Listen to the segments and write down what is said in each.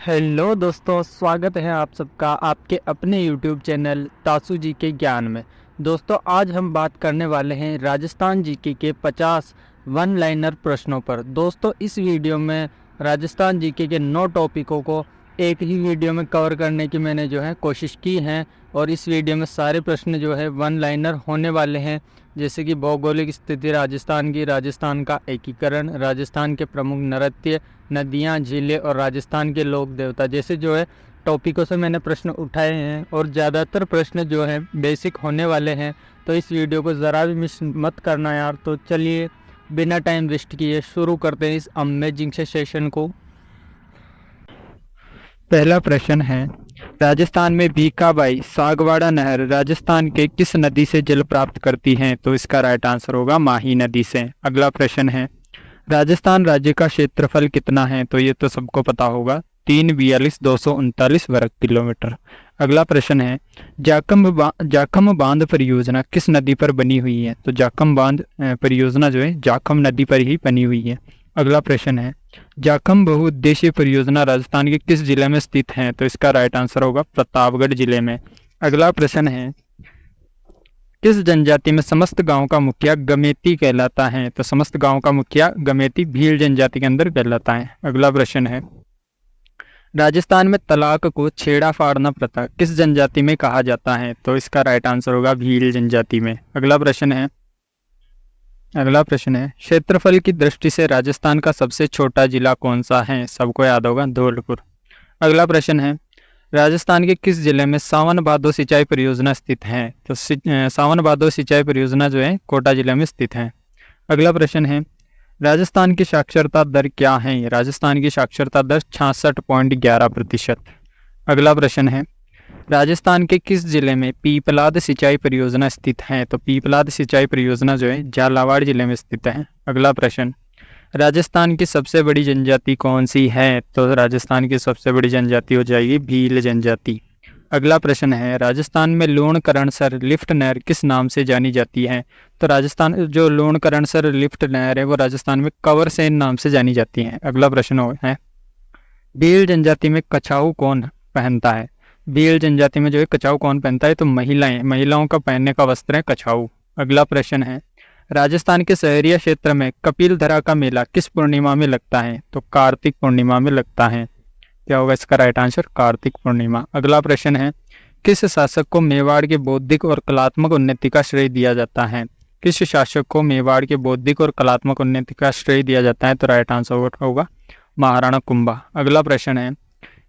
Hello दोस्तों, स्वागत है आप सबका आपके अपने यूट्यूब चैनल तासू जी के ज्ञान में। दोस्तों, आज हम बात करने वाले हैं राजस्थान जीके के 50 वन लाइनर प्रश्नों पर। दोस्तों, इस वीडियो में राजस्थान जीके के 9 टॉपिकों को एक ही वीडियो में कवर करने की मैंने कोशिश की है। और इस वीडियो में सारे प्रश्न वन लाइनर होने वाले हैं, जैसे कि भौगोलिक स्थिति राजस्थान की, राजस्थान का एकीकरण, राजस्थान के प्रमुख नृत्य, नदियाँ, झीलें और राजस्थान के लोक देवता जैसे टॉपिकों से मैंने प्रश्न उठाए हैं। और ज़्यादातर प्रश्न बेसिक होने वाले हैं, तो इस वीडियो को ज़रा भी मिस मत करना यार। तो चलिए बिना टाइम वेस्ट किए शुरू करते हैं इस अमेजिंग से सेशन को। पहला प्रश्न है, राजस्थान में भीखाबाई सागवाड़ा नहर राजस्थान के किस नदी से जल प्राप्त करती हैं? तो इसका राइट आंसर होगा माही नदी से। अगला प्रश्न है, राजस्थान राज्य का क्षेत्रफल कितना है? तो ये तो सबको पता होगा, 3,42,239 वर्ग किलोमीटर। अगला प्रश्न है, जाखम बांध परियोजना किस नदी पर बनी हुई है? तो जाखम बांध परियोजना जाखम नदी पर ही बनी हुई है। अगला प्रश्न है, जाखम बहुउद्देशीय परियोजना राजस्थान के किस जिले में स्थित है? तो इसका राइट आंसर होगा प्रतापगढ़ जिले में। अगला प्रश्न है, किस जनजाति में समस्त गांव का मुखिया गमेती कहलाता है? तो समस्त गांव का मुखिया गमेती भील जनजाति के अंदर कहलाता है। अगला प्रश्न है, राजस्थान में तलाक को छेड़ा फाड़ना प्रथा किस जनजाति में कहा जाता है? तो इसका राइट आंसर होगा भील जनजाति में। अगला प्रश्न है, क्षेत्रफल की दृष्टि से राजस्थान का सबसे छोटा जिला कौन सा है? सबको याद होगा, धौलपुर। अगला प्रश्न है, राजस्थान के किस जिले में सावन भादो सिंचाई परियोजना स्थित है? तो सावन भादो सिंचाई परियोजना कोटा जिले में स्थित है। अगला प्रश्न है, राजस्थान की साक्षरता दर क्या है? राजस्थान की साक्षरता दर 66.11%। अगला प्रश्न है, राजस्थान के किस जिले में पीपलाद सिंचाई परियोजना स्थित है? तो पीपलाद सिंचाई परियोजना झालावाड़ जिले में स्थित है। अगला प्रश्न, राजस्थान की सबसे बड़ी जनजाति कौन सी है? तो राजस्थान की सबसे बड़ी जनजाति हो जाएगी भील जनजाति। अगला प्रश्न है, राजस्थान में लूणकरणसर लिफ्ट नहर किस नाम से जानी जाती है? तो राजस्थान जो लूणकरणसर लिफ्ट नहर है वो राजस्थान में कंवरसेन नाम से जानी जाती है। अगला प्रश्न है, भील जनजाति में कछाऊ कौन पहनता है? भील जनजाति में कछाऊ कौन पहनता है? तो महिलाओं का पहनने का वस्त्र है कछाऊ। अगला प्रश्न है, राजस्थान के शहरी क्षेत्र में कपिलधरा का मेला किस पूर्णिमा में लगता है? तो कार्तिक पूर्णिमा में लगता है। क्या होगा इसका राइट आंसर? कार्तिक पूर्णिमा। अगला प्रश्न है, किस शासक को मेवाड़ के बौद्धिक और कलात्मक उन्नति का श्रेय दिया जाता है? किस शासक को मेवाड़ के बौद्धिक और कलात्मक उन्नति का श्रेय दिया जाता है? तो राइट आंसर होगा महाराणा कुंभा। अगला प्रश्न है,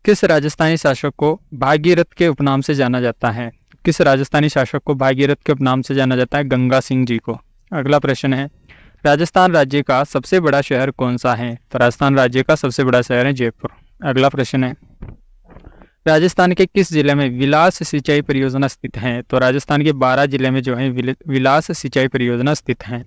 किस राजस्थानी शासक को भागीरथ के उपनाम से जाना जाता है? किस राजस्थानी शासक को भागीरथ के उपनाम से जाना जाता है? गंगा सिंह जी को। अगला प्रश्न है, राजस्थान राज्य का सबसे बड़ा शहर कौन सा है? तो राजस्थान राज्य का सबसे बड़ा शहर है जयपुर। अगला प्रश्न है, राजस्थान के किस जिले में विलास सिंचाई परियोजना स्थित है? तो राजस्थान के 12 जिले में विलास सिंचाई परियोजना स्थित है,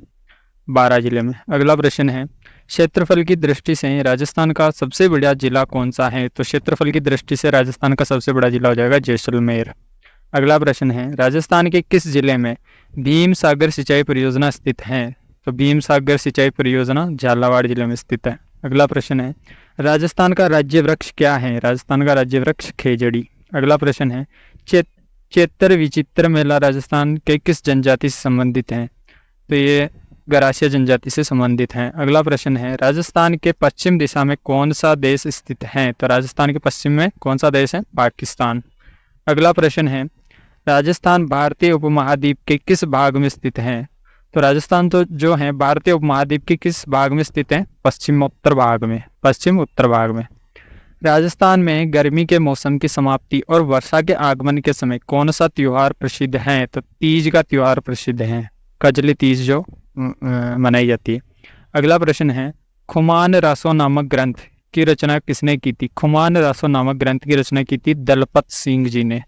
12 जिले में। अगला प्रश्न है, क्षेत्रफल की दृष्टि से राजस्थान का सबसे बड़ा जिला कौन सा है? तो क्षेत्रफल की दृष्टि से राजस्थान का सबसे बड़ा जिला हो जाएगा जैसलमेर। अगला प्रश्न है, राजस्थान के किस जिले में भीम सागर सिंचाई परियोजना स्थित है? तो भीम सागर सिंचाई परियोजना झालावाड़ जिले में स्थित है। अगला प्रश्न है, राजस्थान का राज्य वृक्ष क्या है? राजस्थान का राज्य वृक्ष खेजड़ी। अगला प्रश्न है, चेतर विचित्र मेला राजस्थान के किस जनजाति से संबंधित है? तो ये गरासिया जनजाति से संबंधित है। अगला प्रश्न है, राजस्थान के पश्चिम दिशा में कौन सा देश स्थित है? तो राजस्थान के पश्चिम में कौन सा देश है? पाकिस्तान। अगला प्रश्न है, राजस्थान भारतीय उपमहाद्वीप के किस भाग में स्थित है? तो राजस्थान भारतीय उपमहाद्वीप के किस भाग में स्थित है? पश्चिम उत्तर भाग में। राजस्थान में गर्मी के मौसम की समाप्ति और वर्षा के आगमन के समय कौन सा त्योहार प्रसिद्ध है? तो तीज का त्योहार प्रसिद्ध है, कजली तीज मनाई जाती है। अगला प्रश्न है, खुमान रासो नामक ग्रंथ की रचना किसने की थी? खुमान रासो नामक ग्रंथ की रचना की थी दलपत सिंह जी ने।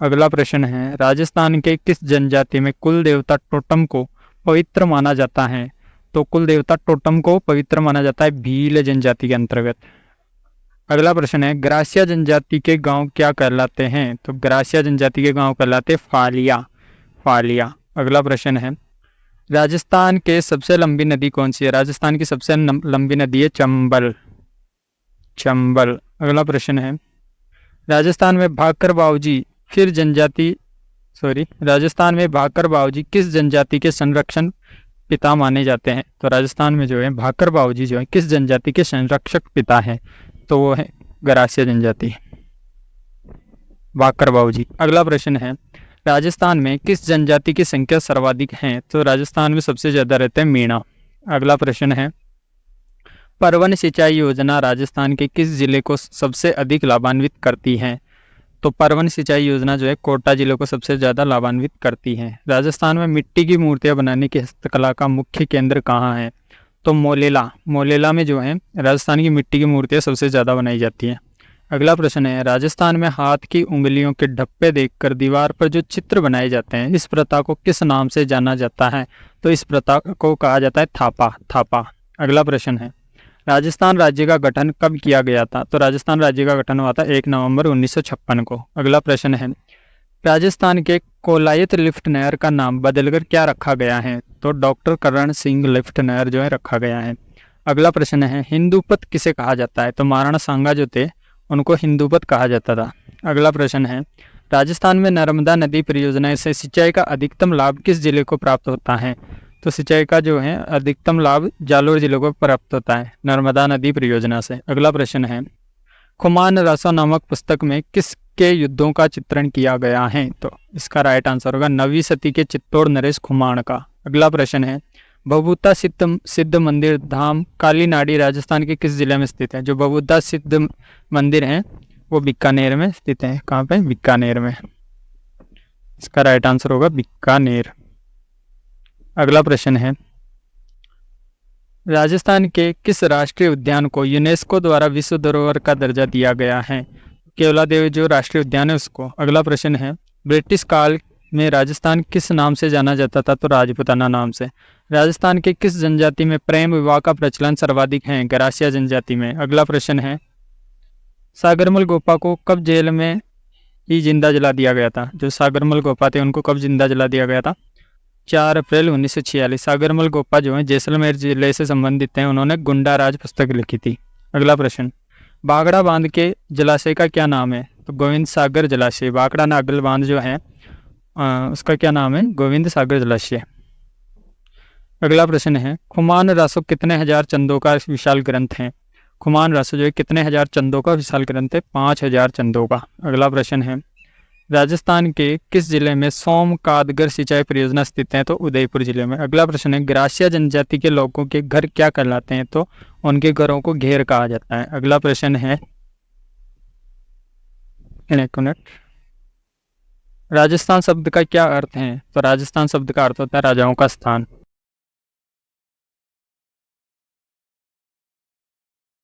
अगला प्रश्न है, राजस्थान के किस जनजाति में कुल देवता टोटम को पवित्र माना जाता है? तो कुल देवता टोटम को पवित्र माना जाता है भील जनजाति के अंतर्गत। अगला प्रश्न है, ग्रासिया जनजाति के गांव क्या कहलाते हैं? तो ग्रासिया जनजाति के गांव कहलाते फालिया। अगला प्रश्न है, राजस्थान के सबसे लंबी नदी कौन सी है? राजस्थान की सबसे लंबी नदी है चंबल। चंबल। अगला प्रश्न है, राजस्थान में भाकर बावजी फिर जनजाति राजस्थान में भाकर बावजी किस जनजाति के संरक्षण पिता माने जाते हैं? तो राजस्थान में जो है भाकर बावजी जो है किस जनजाति के संरक्षक पिता हैं? तो वो है गरासिया जनजाति, भाकर बावजी। अगला प्रश्न है, राजस्थान में किस जनजाति की संख्या सर्वाधिक है? तो राजस्थान में सबसे ज्यादा रहते हैं मीणा। अगला प्रश्न है, परवन सिंचाई योजना राजस्थान के किस जिले को सबसे अधिक लाभान्वित करती है? तो परवन सिंचाई योजना जो है कोटा जिले को सबसे ज़्यादा लाभान्वित करती है। राजस्थान में मिट्टी की मूर्तियां बनाने की हस्तकला का मुख्य केंद्र कहाँ है? तो मोलेला में जो है राजस्थान की मिट्टी की मूर्तियां सबसे ज़्यादा बनाई जाती हैं। अगला प्रश्न है, राजस्थान में हाथ की उंगलियों के ढप्पे देखकर दीवार पर जो चित्र बनाए जाते हैं, इस प्रथा को किस नाम से जाना जाता है? तो इस प्रथा को कहा जाता है थापा। अगला प्रश्न है, राजस्थान राज्य का गठन कब किया गया था? तो राजस्थान राज्य का गठन हुआ था 1 नवंबर 1956 को। अगला प्रश्न है, राजस्थान के कोलायत लिफ्ट नहर का नाम बदलकर क्या रखा गया है? तो डॉक्टर करण सिंह लिफ्ट नहर जो है रखा गया है। अगला प्रश्न है, हिंदूपत किसे कहा जाता है? तो महाराणा सांगा जो थे उनको हिंदूपत कहा जाता था। अगला प्रश्न है, राजस्थान में नर्मदा नदी परियोजना से सिंचाई का अधिकतम लाभ किस जिले को प्राप्त होता है? तो सिंचाई का जो है अधिकतम लाभ जालोर जिले को प्राप्त होता है नर्मदा नदी परियोजना से। अगला प्रश्न है, खुमान रसो नामक पुस्तक में किसके युद्धों का चित्रण किया गया है? तो इसका राइट आंसर होगा 9वीं सदी के चित्तौड़ नरेश खुमान का। अगला प्रश्न है, भभूता सिद्ध मंदिर धाम कालीनाडी राजस्थान के किस जिले में स्थित है? जो भभूता सिद्ध मंदिर है वो बीकानेर में स्थित है। कहाँ पे? बीकानेर में। इसका राइट आंसर होगा बीकानेर। अगला प्रश्न है, राजस्थान के किस राष्ट्रीय उद्यान को यूनेस्को द्वारा विश्व धरोहर का दर्जा दिया गया है? केवलादेव जो राष्ट्रीय उद्यान है उसको। अगला प्रश्न है, ब्रिटिश काल में राजस्थान किस नाम से जाना जाता था? तो राजपूताना नाम से। राजस्थान के किस जनजाति में प्रेम विवाह का प्रचलन सर्वाधिक है? गरासिया जनजाति में। अगला प्रश्न है, सागरमल गोपा को कब जेल में ही जिंदा जला दिया गया था? जो सागरमल गोपा थे उनको कब जिंदा जला दिया गया था? 4 अप्रैल 1946। सागरमल गोपा जो है जैसलमेर जिले से संबंधित हैं, उन्होंने गुंडा राज पुस्तक लिखी थी। अगला प्रश्न, बागड़ा बांध के जलाशय का क्या नाम है? तो गोविंद सागर जलाशय। बागड़ा नागल बांध जो है उसका क्या नाम है? गोविंद सागर जलाशय। अगला प्रश्न है, खुमान रासो कितने हजार चंदों का विशाल ग्रंथ है? खुमान रासो जो है कितने हजार चंदों का विशाल ग्रंथ है? 5000 चंदों का। अगला प्रश्न है, राजस्थान के किस जिले में सोमकादगर सिंचाई परियोजना स्थित है? तो उदयपुर जिले में। अगला प्रश्न है, ग्रासिया जनजाति के लोगों के घर क्या कहलाते हैं? तो उनके घरों को घेर कहा जाता है। अगला प्रश्न है, एक मिनट, राजस्थान शब्द का क्या अर्थ है? तो राजस्थान शब्द का अर्थ होता है राजाओं का स्थान।